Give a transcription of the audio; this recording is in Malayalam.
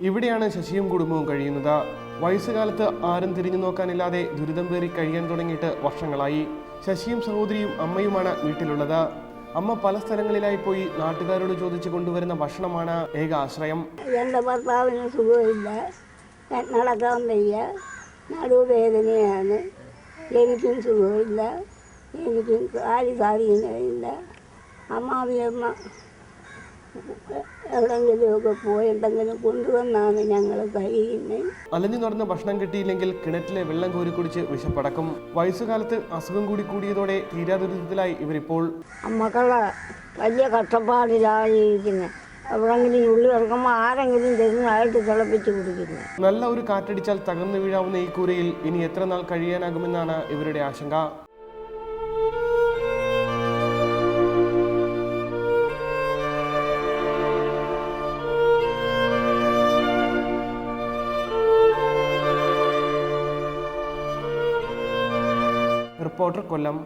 ഇവിടെയാണ് ശശിയും കുടുംബവും കഴിയുന്നത്. വയസ്സുകാലത്ത് ആരും തിരിഞ്ഞു നോക്കാനില്ലാതെ ദുരിതം പേറി കഴിയാൻ തുടങ്ങിയിട്ട് വർഷങ്ങളായി. ശശിയും സഹോദരിയും അമ്മയുമാണ് വീട്ടിലുള്ളത്. അമ്മ പല സ്ഥലങ്ങളിലായി പോയി നാട്ടുകാരോട് ചോദിച്ചു കൊണ്ടുവരുന്ന ഭക്ഷണമാണ് ഏക ആശ്രയം. എൻ്റെ ഭർത്താവിന് സുഖമില്ല, നടക്കാൻ വയ്യ, നടുവേദനയാണ്. എനിക്കും സുഖമില്ല, എനിക്കും കാലില്ല. അമ്മാവിയമ്മ എവിടെങ്കിലുമൊക്കെ പോയി എന്തെങ്കിലും കൊണ്ടുവന്നാണ് ഞങ്ങൾ കഴിയുന്നത്. അലഞ്ഞു നടന്ന് ഭക്ഷണം കിട്ടിയില്ലെങ്കിൽ കിണറ്റിലെ വെള്ളം കോരി കുടിച്ച് വിശപ്പടക്കും. വയസ്സുകാലത്ത് അസുഖം കൂടിയതോടെ തീരാദുരിതത്തിലായി ഇവരിപ്പോൾ. മക്കളെ വലിയ കഷ്ടപ്പാടിലായിരിക്കുന്നത്. എവിടെങ്കിലും ഉള്ളി ഇറക്കുമ്പോൾ ആരെങ്കിലും തരുന്നതായിട്ട് തിളപ്പിച്ച് കുടിക്കുന്നു. നല്ല ഒരു കാറ്റടിച്ചാൽ തകർന്നു വീഴാവുന്ന ഈ കൂരയിൽ ഇനി എത്ര നാൾ കഴിയാനാകുമെന്നാണ് ഇവരുടെ ആശങ്ക. റിപ്പോർട്ടർ, കൊല്ലം.